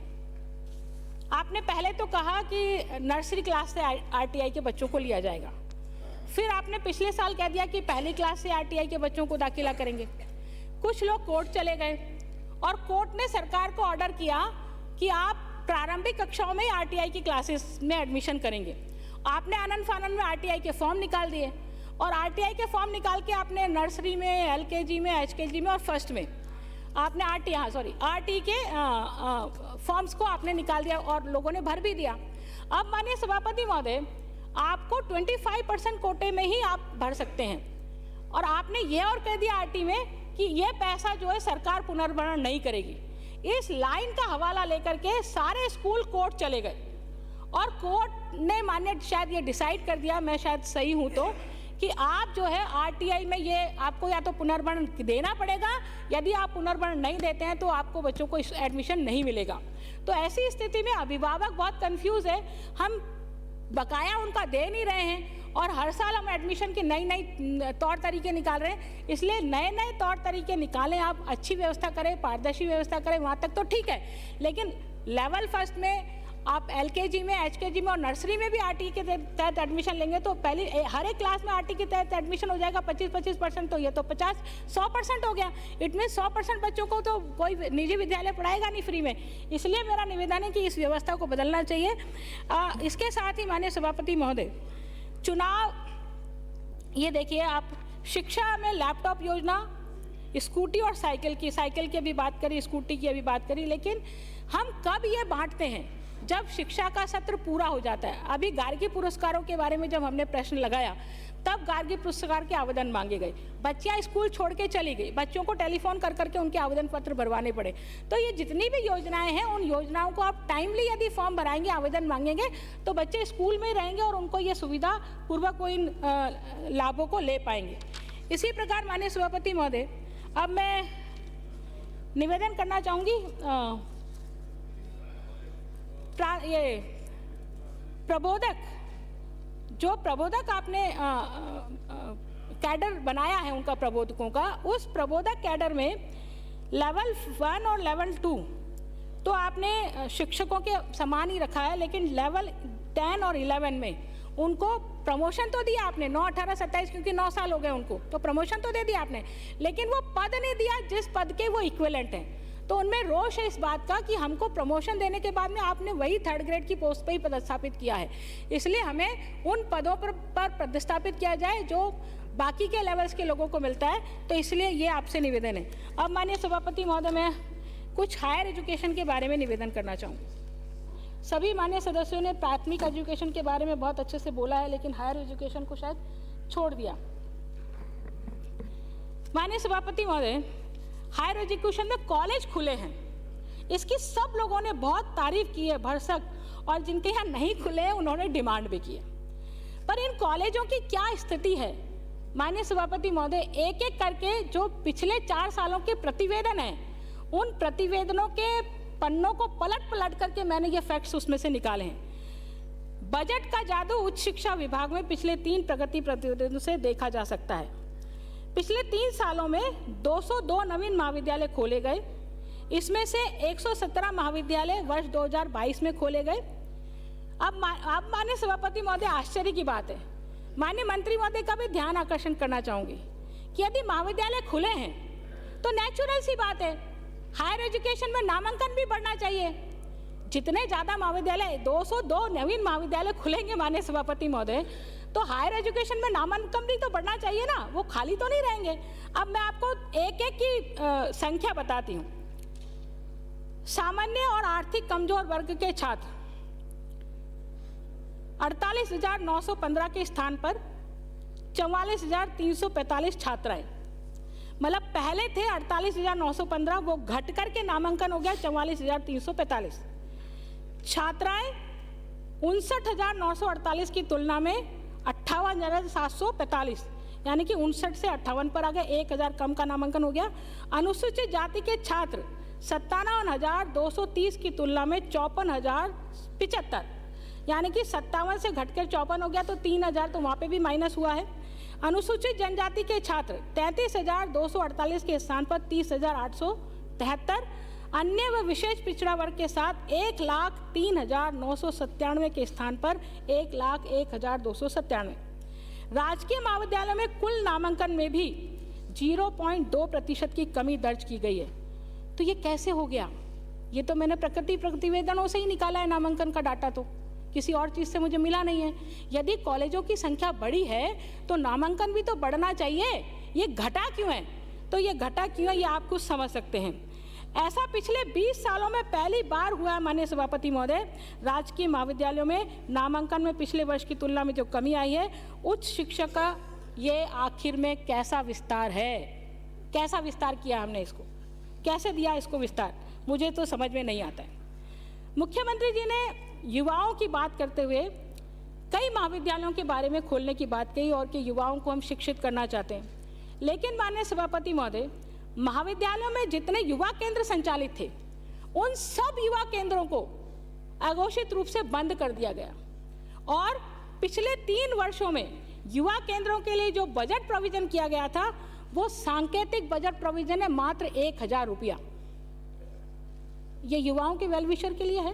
आपने पहले तो कहा कि नर्सरी क्लास से RTI के बच्चों को लिया जाएगा, फिर आपने पिछले साल कह दिया कि पहली क्लास से RTI के बच्चों को दाखिला करेंगे। कुछ लोग कोर्ट चले गए और कोर्ट ने सरकार को ऑर्डर किया कि आप प्रारंभिक कक्षाओं में RTI की क्लासेस में एडमिशन करेंगे। आपने आनंद फानन में RTI के फॉर्म निकाल दिए, और RTI के फॉर्म निकाल के आपने नर्सरी में, LKG में, HKG में और फर्स्ट में आपने RT के फॉर्म्स को आपने निकाल दिया और लोगों ने भर भी दिया। अब माननीय सभापति महोदय, आपको 25% कोटे में ही आप भर सकते हैं, और आपने ये और कह दिया RT में कि ये पैसा जो है सरकार पुनर्भरण नहीं करेगी। इस लाइन का हवाला लेकर के सारे स्कूल कोर्ट चले गए, और कोर्ट ने मान्य शायद ये डिसाइड कर दिया, मैं शायद सही हूँ तो, कि आप जो है आरटीआई में ये आपको या तो पुनर्भरण देना पड़ेगा, यदि आप पुनर्भरण नहीं देते हैं तो आपको बच्चों को एडमिशन नहीं मिलेगा। तो ऐसी स्थिति में अभिभावक बहुत कंफ्यूज है, हम बकाया उनका दे नहीं रहे हैं और हर साल हम एडमिशन के नई तौर तरीके निकाल रहे हैं। इसलिए नए तौर तरीके निकालें, आप अच्छी व्यवस्था करें, पारदर्शी व्यवस्था करें, वहाँ तक तो ठीक है, लेकिन लेवल फर्स्ट में आप एलकेजी में, एचकेजी में और नर्सरी में भी आरटी के तहत एडमिशन लेंगे तो पहले हर एक क्लास में आरटी के तहत एडमिशन हो जाएगा 25% तो ये तो 100% हो गया। इट मीन 100% बच्चों को तो कोई निजी विद्यालय पढ़ाएगा नहीं फ्री में। इसलिए मेरा निवेदन है कि इस व्यवस्था को बदलना चाहिए। इसके साथ ही माननीय सभापति महोदय, चुनाव, ये देखिए आप शिक्षा में लैपटॉप योजना, स्कूटी और साइकिल की अभी बात करी, स्कूटी की अभी बात करी, लेकिन हम कब ये बांटते हैं? जब शिक्षा का सत्र पूरा हो जाता है। अभी गार्गी पुरस्कारों के बारे में जब हमने प्रश्न लगाया तब गार्गी पुरस्कार के आवेदन मांगे गए, बच्चियां स्कूल छोड़ के चली गई, बच्चों को टेलीफोन कर करके उनके आवेदन पत्र भरवाने पड़े। तो ये जितनी भी योजनाएं हैं, उन योजनाओं को आप टाइमली यदि फॉर्म भराएंगे, आवेदन मांगेंगे, तो बच्चे स्कूल में रहेंगे और उनको ये सुविधा पूर्वक वो इन लाभों को ले पाएंगे। इसी प्रकार माननीय सभापति महोदय, अब मैं निवेदन करना चाहूँगी, ये प्रबोधक, जो प्रबोधक आपने कैडर बनाया है उनका, प्रबोधकों का, उस प्रबोधक कैडर में लेवल 1 और लेवल 2 तो आपने शिक्षकों के समान ही रखा है, लेकिन लेवल 10 और 11 में उनको प्रमोशन तो दिया आपने, 9, 18, 27, क्योंकि 9 साल हो गए उनको, तो प्रमोशन तो दे दिया आपने, लेकिन वो पद नहीं दिया जिस पद के वो इक्विवेलेंट हैं। तो उनमें रोष है इस बात का कि हमको प्रमोशन देने के बाद में आपने वही 3rd ग्रेड की पोस्ट पे ही पदस्थापित किया है। इसलिए हमें उन पदों पर पदस्थापित किया जाए जो बाकी के लेवल्स के लोगों को मिलता है। तो इसलिए ये आपसे निवेदन है। अब माननीय सभापति महोदय, मैं कुछ हायर एजुकेशन के बारे में निवेदन करना चाहूँ। सभी माननीय सदस्यों ने प्राथमिक एजुकेशन के बारे में बहुत अच्छे से बोला है, लेकिन हायर एजुकेशन को शायद छोड़ दिया। माननीय सभापति महोदय, हायर एजुकेशन में कॉलेज खुले हैं, इसकी सब लोगों ने बहुत तारीफ की है भरसक, और जिनके यहाँ नहीं खुले हैं उन्होंने डिमांड भी की है। पर इन कॉलेजों की क्या स्थिति है माननीय सभापति महोदय, एक एक करके जो पिछले 4 सालों के प्रतिवेदन हैं, उन प्रतिवेदनों के पन्नों को पलट करके मैंने ये फैक्ट्स उसमें से निकाले हैं। बजट का जादू उच्च शिक्षा विभाग में पिछले 3 प्रगति प्रतिवेदनों से देखा जा सकता है। पिछले 3 सालों में 202 नवीन महाविद्यालय खोले गए, इसमें से 117 महाविद्यालय वर्ष 2022 में खोले गए। अब माननीय सभापति महोदय, आश्चर्य की बात है, माननीय मंत्री महोदय का भी ध्यान आकर्षण करना चाहूँगी कि यदि महाविद्यालय खुले हैं तो नेचुरल सी बात है, हायर एजुकेशन में नामांकन भी बढ़ना चाहिए। जितने ज़्यादा महाविद्यालय, 202 नवीन महाविद्यालय खुलेंगे माननीय सभापति महोदय, तो हायर एजुकेशन में नामांकन भी तो बढ़ना चाहिए ना, वो खाली तो नहीं रहेंगे। अब मैं आपको एक एक की संख्या बताती हूँ। सामान्य और आर्थिक कमजोर वर्ग के छात्र 48,915 के स्थान पर 44,345 छात्राएं, मतलब पहले थे 48,915, वो घट करके नामांकन हो गया 44,345। छात्राएं 59,948 की तुलना में 58,745, यानी कि 59 से 58 पर आ गए, 1,000 कम का नामांकन हो गया। अनुसूचित जाति के छात्र 57,230 की तुलना में 54,075, यानी कि 57 से घटकर 54 हो गया, तो 3,000 तो वहाँ पे भी माइनस हुआ है। अनुसूचित जनजाति के छात्र 33,248 के स्थान पर 30,873, अन्य व विशेष पिछड़ा वर्ग के साथ 1,03,997 के स्थान पर 1,01,297। राजकीय महाविद्यालयों में कुल नामांकन में भी 0.2% की कमी दर्ज की गई है। तो ये कैसे हो गया? ये तो मैंने प्रकृति प्रतिवेदनों से ही निकाला है नामांकन का डाटा, तो किसी और चीज़ से मुझे मिला नहीं है। यदि कॉलेजों की संख्या बढ़ी है तो नामांकन भी तो बढ़ना चाहिए, ये घटा क्यों है? तो ये घटा क्यों है ये आप कुछ समझ सकते हैं। ऐसा पिछले 20 सालों में पहली बार हुआ है माननीय सभापति महोदय। राजकीय महाविद्यालयों में नामांकन में पिछले वर्ष की तुलना में जो कमी आई है, उच्च शिक्षा का ये आखिर में कैसा विस्तार है? कैसा विस्तार किया हमने इसको, कैसे दिया इसको विस्तार, मुझे तो समझ में नहीं आता है। मुख्यमंत्री जी ने युवाओं की बात करते हुए कई महाविद्यालयों के बारे में खोलने की बात कही और कि युवाओं को हम शिक्षित करना चाहते हैं, लेकिन माननीय सभापति महोदय, महाविद्यालयों में जितने युवा केंद्र संचालित थे उन सब युवा केंद्रों को अघोषित रूप से बंद कर दिया गया और पिछले 3 वर्षों में युवा केंद्रों के लिए जो बजट प्रोविजन किया गया था वो सांकेतिक बजट प्रोविजन है, मात्र 1000 रुपया। ये युवाओं के वेलविशर के लिए है,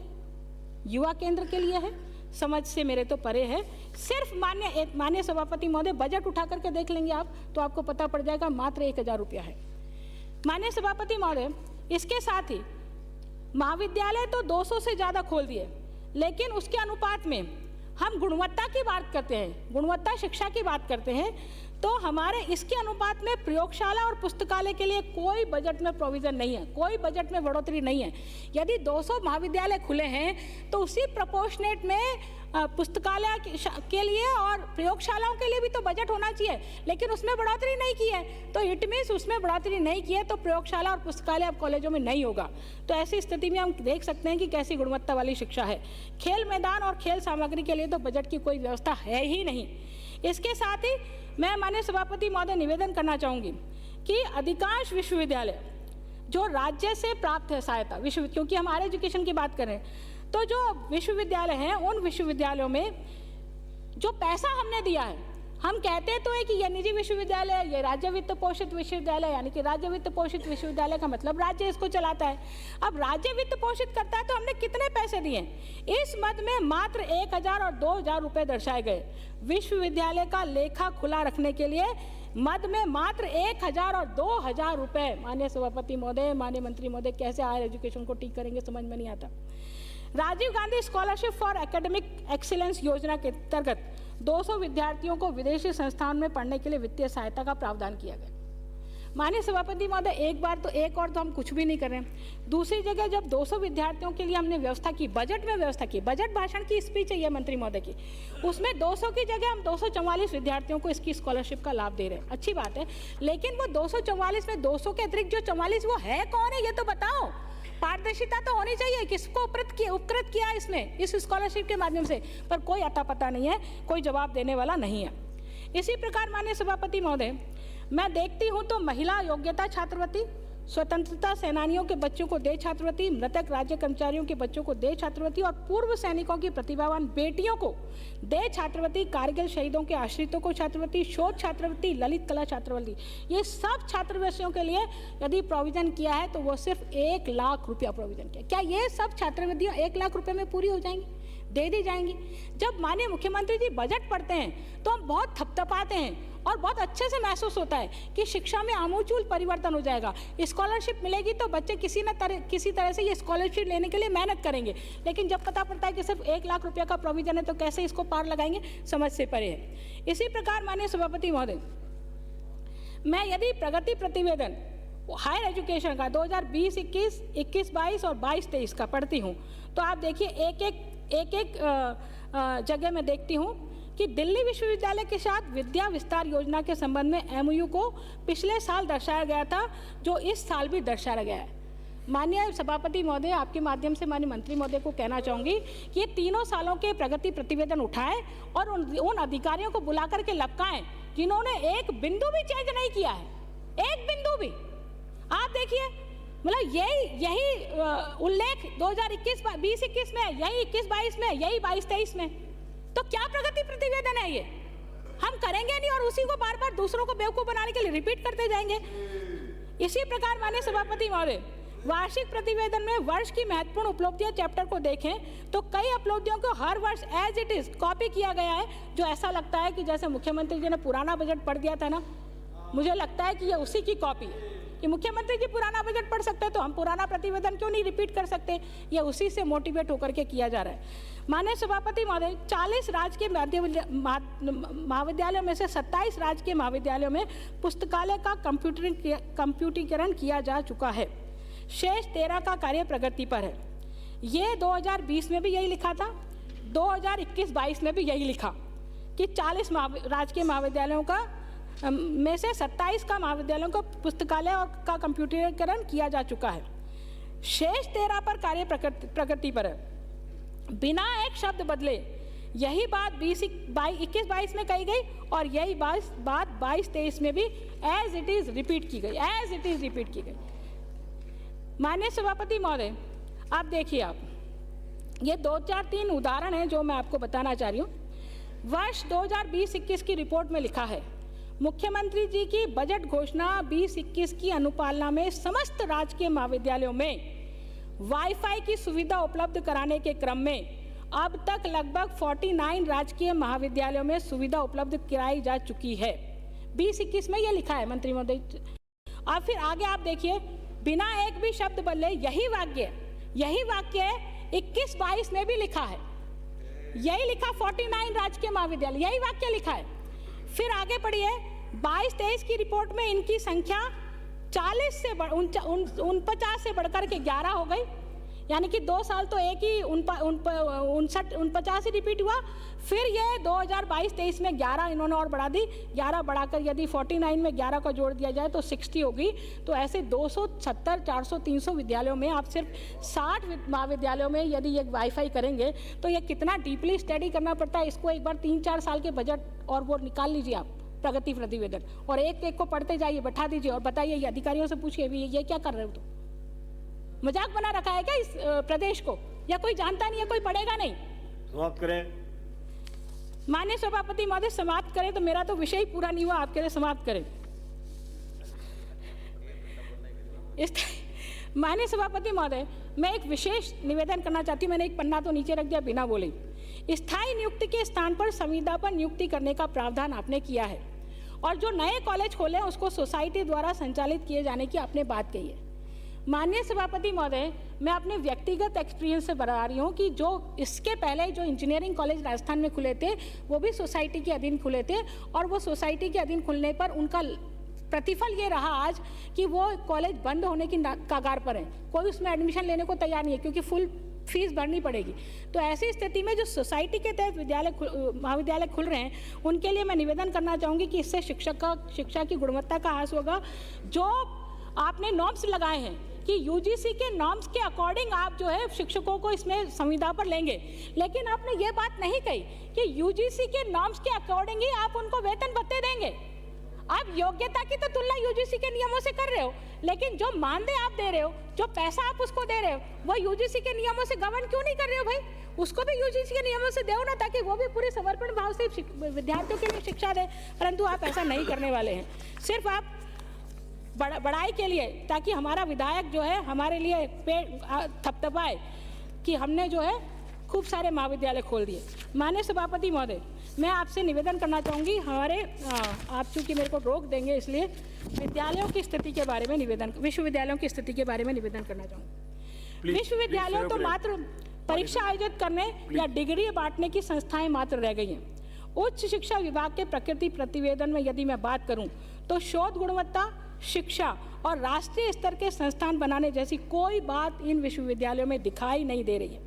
युवा केंद्र के लिए है, समझ से मेरे तो परे है। सिर्फ माननीय सभापति महोदय, बजट उठा करके देख लेंगे आप तो आपको पता पड़ जाएगा, मात्र 1000 रुपया है। माननीय सभापति महोदय, इसके साथ ही महाविद्यालय तो 200 से ज़्यादा खोल दिए, लेकिन उसके अनुपात में हम गुणवत्ता की बात करते हैं, गुणवत्ता शिक्षा की बात करते हैं, तो हमारे इसके अनुपात में प्रयोगशाला और पुस्तकालय के लिए कोई बजट में प्रोविज़न नहीं है, कोई बजट में बढ़ोतरी नहीं है। यदि 200 महाविद्यालय खुले हैं तो उसी प्रपोर्शनेट में पुस्तकालय के लिए और प्रयोगशालाओं के लिए भी तो बजट होना चाहिए, लेकिन उसमें बढ़ोतरी नहीं की है। तो इट मीन्स उसमें बढ़ोतरी नहीं की है तो प्रयोगशाला और पुस्तकालय अब कॉलेजों में नहीं होगा। तो ऐसी स्थिति में हम देख सकते हैं कि कैसी गुणवत्ता वाली शिक्षा है। खेल मैदान और खेल सामग्री के लिए तो बजट की कोई व्यवस्था है ही नहीं। इसके साथ ही मैं माननीय सभापति महोदय निवेदन करना चाहूँगी कि अधिकांश विश्वविद्यालय जो राज्य से प्राप्त है सहायता, क्योंकि हम हायर एजुकेशन की बात कर रहे हैं, तो जो विश्वविद्यालय हैं उन विश्वविद्यालयों में जो पैसा हमने दिया है, हम कहते तो है कि ये निजी विश्वविद्यालय, ये राज्य वित्त पोषित विश्वविद्यालय, यानी कि राज्य वित्त पोषित विश्वविद्यालय का मतलब राज्य इसको चलाता है। अब राज्य वित्त पोषित करता है तो हमने कितने पैसे दिए? इस मद में मात्र 1000 और 2000 रुपये दर्शाए गए। विश्वविद्यालय का लेखा खुला रखने के लिए मद में मात्र 1000 और 2000 रुपये। माननीय सभापति महोदय, माननीय मंत्री महोदय, कैसे हायर एजुकेशन को ठीक करेंगे समझ में नहीं आता। Rajiv Gandhi scholarship for academic excellence योजना के अंतर्गत 200 विद्यार्थियों को विदेशी संस्थान में पढ़ने के लिए वित्तीय सहायता का प्रावधान किया गया। माननीय सभापति महोदय, एक बार तो एक और तो हम कुछ भी नहीं कर रहे हैं। दूसरी जगह जब 200 विद्यार्थियों के लिए हमने व्यवस्था की, बजट में व्यवस्था की, बजट भाषण की स्पीच है ये मंत्री महोदय की, उसमें 200 की जगह हम 244 विद्यार्थियों को इसकी स्कॉलरशिप का लाभ दे रहे हैं। अच्छी बात है, लेकिन वो 244 में 200 के अतिरिक्त जो 44 वो है कौन है ये तो बताओ। पारदर्शिता तो होनी चाहिए, किसको उपकृत किया इसमें, इस स्कॉलरशिप के माध्यम से, पर कोई अता पता नहीं है, कोई जवाब देने वाला नहीं है। इसी प्रकार माननीय सभापति महोदय, मैं देखती हूँ तो महिला योग्यता छात्रवृत्ति, स्वतंत्रता सेनानियों के बच्चों को दे छात्रवृत्ति, मृतक राज्य कर्मचारियों के बच्चों को दे छात्रवृत्ति और पूर्व सैनिकों की प्रतिभावान बेटियों को दे छात्रवृत्ति, कारगिल शहीदों के आश्रितों को छात्रवृत्ति, शोध छात्रवृत्ति, ललित कला छात्रवृत्ति, ये सब छात्रवृत्तियों के लिए यदि प्रोविजन किया है तो वो सिर्फ 1 लाख रुपया प्रोविजन किया। क्या ये सब छात्रवृत्तियाँ 1 लाख रुपये में पूरी हो जाएंगी, दे दी जाएंगी? जब माननीय मुख्यमंत्री जी बजट पढ़ते हैं तो हम बहुत थपथपाते हैं और बहुत अच्छे से महसूस होता है कि शिक्षा में आमूल परिवर्तन हो जाएगा। स्कॉलरशिप मिलेगी तो बच्चे किसी तरह से ये स्कॉलरशिप लेने के लिए मेहनत करेंगे, लेकिन जब पता पड़ता है कि सिर्फ 1 लाख रुपया का प्रोविजन है तो कैसे इसको पार लगाएंगे, समझ से परे है। इसी प्रकार माननीय सभापति महोदय, मैं यदि प्रगति प्रतिवेदन हायर एजुकेशन का 2020-21, 21-22 और 22-23 का पढ़ती हूँ तो आप देखिए एक एक जगह में देखती हूँ कि दिल्ली विश्वविद्यालय के साथ विद्या विस्तार योजना के संबंध में MOU को पिछले साल दर्शाया गया था, जो इस साल भी दर्शाया गया है। माननीय सभापति महोदय, आपके माध्यम से माननीय मंत्री महोदय को कहना चाहूँगी कि ये तीनों सालों के प्रगति प्रतिवेदन उठाएं और उन अधिकारियों को बुला करके लपकाएं जिन्होंने एक बिंदु भी चेंज नहीं किया है, एक बिंदु भी। आप देखिए, मतलब यही उल्लेख 2021 में, यही 21-22 में, यही 22-23 में, तो क्या प्रगति प्रतिवेदन है ये? हम करेंगे नहीं और उसी को बार बार दूसरों को बेवकूफ बनाने के लिए रिपीट करते जाएंगे। इसी प्रकार माननीय सभापति महोदय, वार्षिक प्रतिवेदन में वर्ष की महत्वपूर्ण उपलब्धियां चैप्टर को देखें तो कई उपलब्धियों को हर वर्ष एज इट इज कॉपी किया गया है, जो ऐसा लगता है कि जैसे मुख्यमंत्री जी ने पुराना बजट पढ़ दिया था ना, मुझे लगता है कि ये उसी की कॉपी है कि मुख्यमंत्री जी पुराना बजट पढ़ सकते हैं तो हम पुराना प्रतिवेदन क्यों नहीं रिपीट कर सकते। ये उसी से मोटिवेट होकर के किया जा रहा है। माननीय सभापति महोदय, 40 राजकीय महाविद्यालयों में से 27 राजकीय महाविद्यालयों में पुस्तकालय का कंप्यूटरीकरण किया जा चुका है। शेष 13 का कार्य प्रगति पर है। ये 2020 में भी यही लिखा था, 2021-22 में भी यही लिखा कि 40 राजकीय महाविद्यालयों का में से 27 का महाविद्यालयों को पुस्तकालय और का कंप्यूटरीकरण किया जा चुका है। शेष 13 पर कार्य प्रकृति पर है, बिना एक शब्द बदले। यही बात 21-22 में कही गई और यही बात 22-23 में भी एज इट इज रिपीट की गई। माननीय सभापति महोदय, आप देखिए, आप ये 2-4-3 उदाहरण हैं जो मैं आपको बताना चाह रही हूँ। वर्ष 2020-21 की रिपोर्ट में लिखा है, मुख्यमंत्री जी की बजट घोषणा 20-21 की अनुपालना में समस्त राजकीय महाविद्यालयों में वाईफाई की सुविधा उपलब्ध कराने के क्रम में अब तक लगभग 49 राजकीय महाविद्यालयों में सुविधा उपलब्ध कराई जा चुकी है। 20-21 में ये लिखा है मंत्री महोदय। और फिर आगे आप देखिए, बिना एक भी शब्द बदले यही वाक्य 21-22 में भी लिखा है, यही लिखा 49 राजकीय महाविद्यालय, यही वाक्य लिखा है। फिर आगे पढ़िए, 22-23 की रिपोर्ट में इनकी संख्या 49 से बढ़कर के 11 हो गई, यानी कि 2 साल तो एक ही 49 ही रिपीट हुआ। फिर ये 2022-23 में 11 इन्होंने और बढ़ा दी, 11 बढ़ाकर यदि 49 में 11 का जोड़ दिया जाए तो 60 होगी। तो ऐसे 270, 400, 300 विद्यालयों में आप सिर्फ 60 महाविद्यालयों में यदि ये वाईफाई करेंगे तो ये कितना डीपली स्टडी करना पड़ता है। इसको एक बार 3-4 साल के बजट और वो निकाल लीजिए आप, प्रगति प्रतिवेदन, और एक को पढ़ते जाइए, बैठा दीजिए और बताइए, ये अधिकारियों से पूछिए भी ये क्या कर रहे हो, तो मजाक बना रखा है क्या इस प्रदेश को, या कोई जानता नहीं है, कोई पढ़ेगा नहीं। समाप्त करें। माननीय सभापति महोदय, समाप्त करें तो मेरा तो विषय ही पूरा नहीं हुआ, आपके लिए समाप्त करें। माननीय सभापति महोदय, मैं एक विशेष निवेदन करना चाहती हूँ। मैंने एक पन्ना तो नीचे रख दिया बिना बोले। स्थायी नियुक्ति के स्थान पर संविदा पर नियुक्ति करने का प्रावधान आपने किया है और जो नए कॉलेज खोले उसको सोसाइटी द्वारा संचालित किए जाने की आपने बात कही है। माननीय सभापति महोदय, मैं अपने व्यक्तिगत एक्सपीरियंस से बता रही हूँ कि जो इसके पहले जो इंजीनियरिंग कॉलेज राजस्थान में खुले थे वो भी सोसाइटी के अधीन खुले थे और वो सोसाइटी के अधीन खुलने पर उनका प्रतिफल ये रहा आज कि वो कॉलेज बंद होने की कगार पर है। कोई उसमें एडमिशन लेने को तैयार नहीं है क्योंकि फुल फीस भरनी पड़ेगी। तो ऐसी स्थिति में जो सोसाइटी के तहत महाविद्यालय खुल रहे हैं उनके लिए मैं निवेदन करना चाहूँगी कि इससे शिक्षा की गुणवत्ता का ह्रास होगा। जो आपने नॉर्म्स लगाए हैं कि यूजीसी के नॉर्म्स के अकॉर्डिंग आप जो है शिक्षकों को इसमें संविदा पर लेंगे, लेकिन आपने ये बात नहीं कही कि यूजीसी के नॉर्म्स के अकॉर्डिंग ही आप उनको वेतन भत्ते देंगे। आप योग्यता की तो तुलना यूजीसी के नियमों से कर रहे हो, लेकिन जो मानदेय आप दे रहे हो, जो पैसा आप उसको दे रहे हो, वो यूजीसी के नियमों से गवर्न क्यों नहीं कर रहे हो भाई? उसको भी यूजीसी के नियमों से दो ना, ताकि वो भी पूरे समर्पण भाव से विद्यार्थियों के लिए शिक्षा दे। परंतु आप ऐसा नहीं करने वाले हैं, सिर्फ आप बढ़ाई के लिए, ताकि हमारा विधायक जो है हमारे लिए थपथपाए कि हमने जो है खूब सारे महाविद्यालय खोल दिए। माननीय सभापति महोदय, मैं आपसे निवेदन करना चाहूँगी, हमारे आप चूँकि मेरे को रोक देंगे इसलिए विद्यालयों की स्थिति के बारे में विश्वविद्यालयों की स्थिति के बारे में निवेदन करना चाहूँगी। विश्वविद्यालयों तो मात्र परीक्षा आयोजित करने या डिग्री बांटने की संस्थाएं मात्र रह गई हैं। उच्च शिक्षा विभाग के प्रकृति प्रतिवेदन में यदि मैं बात करूँ तो शोध गुणवत्ता, शिक्षा और राष्ट्रीय स्तर के संस्थान बनाने जैसी कोई बात इन विश्वविद्यालयों में दिखाई नहीं दे रही है।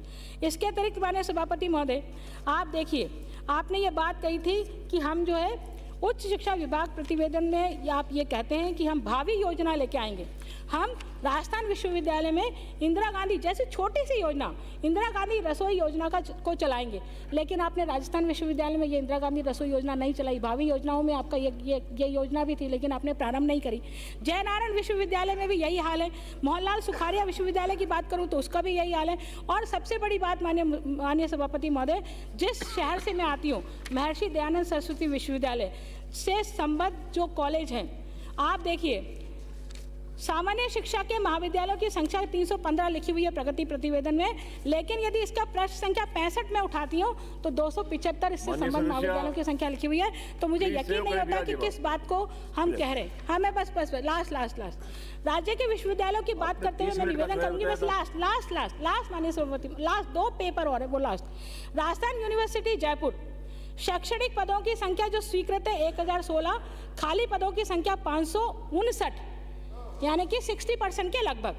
इसके अतिरिक्त माननीय सभापति महोदय, आप देखिए, आपने ये बात कही थी कि हम जो है उच्च शिक्षा विभाग प्रतिवेदन में आप ये कहते हैं कि हम भावी योजना लेके आएंगे। हम राजस्थान विश्वविद्यालय में इंदिरा गांधी जैसी छोटी सी योजना, इंदिरा गांधी रसोई योजना को चलाएंगे, लेकिन आपने राजस्थान विश्वविद्यालय में ये इंदिरा गांधी रसोई योजना नहीं चलाई। भावी योजनाओं में आपका ये योजना भी थी, लेकिन आपने प्रारंभ नहीं करी। जयनारायण विश्वविद्यालय में भी यही हाल है। मोहनलाल सुखाड़िया विश्वविद्यालय की बात करूँ तो उसका भी यही हाल है। और सबसे बड़ी बात माननीय सभापति महोदय, जिस शहर से मैं आती हूँ, महर्षि दयानंद सरस्वती विश्वविद्यालय से संबद्ध जो कॉलेज हैं, आप देखिए, सामान्य शिक्षा के महाविद्यालयों की संख्या 315 लिखी हुई है प्रगति प्रतिवेदन में, लेकिन यदि इसका पृष्ठ संख्या 65 में उठाती हूँ तो 275 इससे संबद्ध महाविद्यालयों की संख्या लिखी हुई है। तो मुझे यकीन नहीं होता कि किस बात को हम कह रहे हैं। हाँ, मैं बस लास्ट राज्य के विश्वविद्यालयों की बात करते हुए मैं निवेदन करूंगी, बस लास्ट माननीय सभापति, लास्ट 2 पेपर और है वो लास्ट। राजस्थान यूनिवर्सिटी जयपुर, शैक्षणिक पदों की संख्या जो स्वीकृत है 1016, खाली पदों की संख्या 559, यानी कि 60% के लगभग।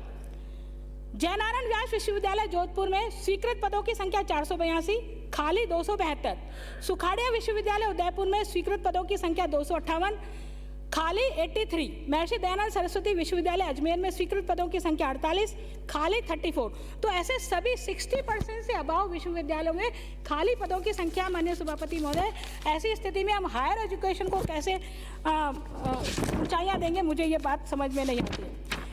जयनारायण व्यास विश्वविद्यालय जोधपुर में स्वीकृत पदों की संख्या 482, खाली 272। सुखाड़िया विश्वविद्यालय उदयपुर में स्वीकृत पदों की संख्या 258, खाली 83, महर्षि दयानंद सरस्वती विश्वविद्यालय अजमेर में स्वीकृत पदों की संख्या 48, खाली 34। तो ऐसे सभी 60% से अबाव विश्वविद्यालयों में खाली पदों की संख्या। माननीय सभापति महोदय, ऐसी स्थिति में हम हायर एजुकेशन को कैसे ऊंचाइयां देंगे, मुझे ये बात समझ में नहीं आती है।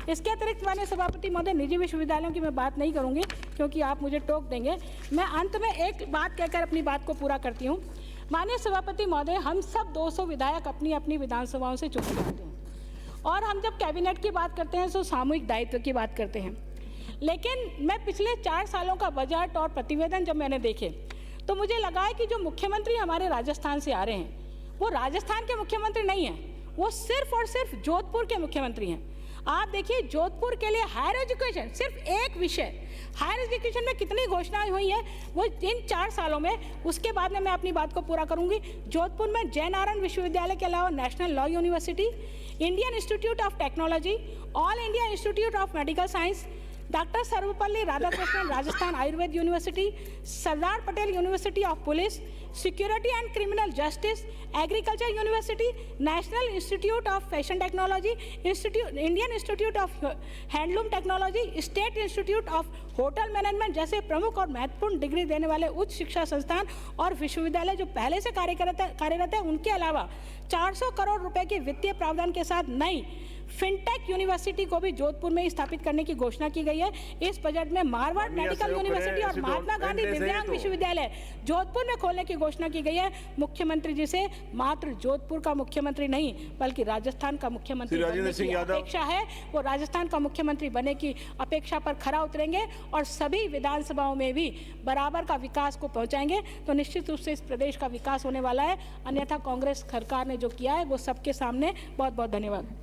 इसके अतिरिक्त माननीय सभापति महोदय, निजी विश्वविद्यालयों की मैं बात नहीं करूंगी क्योंकि आप मुझे टोक देंगे। मैं अंत में एक बात कहकर अपनी बात को पूरा करती हूँ। माननीय सभापति महोदय, हम सब 200 विधायक अपनी अपनी विधानसभाओं से चुन जाते हैं और हम जब कैबिनेट की बात करते हैं तो सामूहिक दायित्व की बात करते हैं। लेकिन मैं पिछले 4 सालों का बजट और प्रतिवेदन जब मैंने देखे तो मुझे लगा है कि जो मुख्यमंत्री हमारे राजस्थान से आ रहे हैं वो राजस्थान के मुख्यमंत्री नहीं हैं, वो सिर्फ और सिर्फ जोधपुर के मुख्यमंत्री हैं। आप देखिए, जोधपुर के लिए हायर एजुकेशन सिर्फ एक विषय, हायर एजुकेशन में कितनी घोषणाएं हुई है वो इन 4 सालों में। उसके बाद में मैं अपनी बात को पूरा करूंगी। जोधपुर में जयनारायण विश्वविद्यालय के अलावा national law university, Indian institute of technology, all India institute of medical science, doctor Sarvepalli Radhakrishnan Rajasthan Ayurveda university, Sardar Patel university of police, security and criminal justice, agriculture university, national institute of fashion technology, Indian institute of handloom technology, state institute of hotel management जैसे प्रमुख और महत्वपूर्ण degree देने वाले उच्च शिक्षा संस्थान और विश्वविद्यालय जो पहले से कार्यरत है, उनके अलावा 400 करोड़ रुपए के वित्तीय प्रावधान के साथ नई फिनटेक यूनिवर्सिटी को भी जोधपुर में स्थापित करने की घोषणा की गई है। इस बजट में मारवाड़ मेडिकल यूनिवर्सिटी और महात्मा गांधी दिव्यांग विश्वविद्यालय जोधपुर में खोलने की घोषणा की गई है। मुख्यमंत्री जी से मात्र जोधपुर का मुख्यमंत्री नहीं बल्कि राजस्थान का मुख्यमंत्री बनने की अपेक्षा है। वो राजस्थान का मुख्यमंत्री बनने की अपेक्षा पर खरा उतरेंगे और सभी विधानसभाओं में भी बराबर का विकास को पहुंचाएंगे तो निश्चित रूप से इस प्रदेश का विकास होने वाला है। अन्यथा कांग्रेस सरकार ने जो किया है वो सबके सामने। बहुत बहुत धन्यवाद।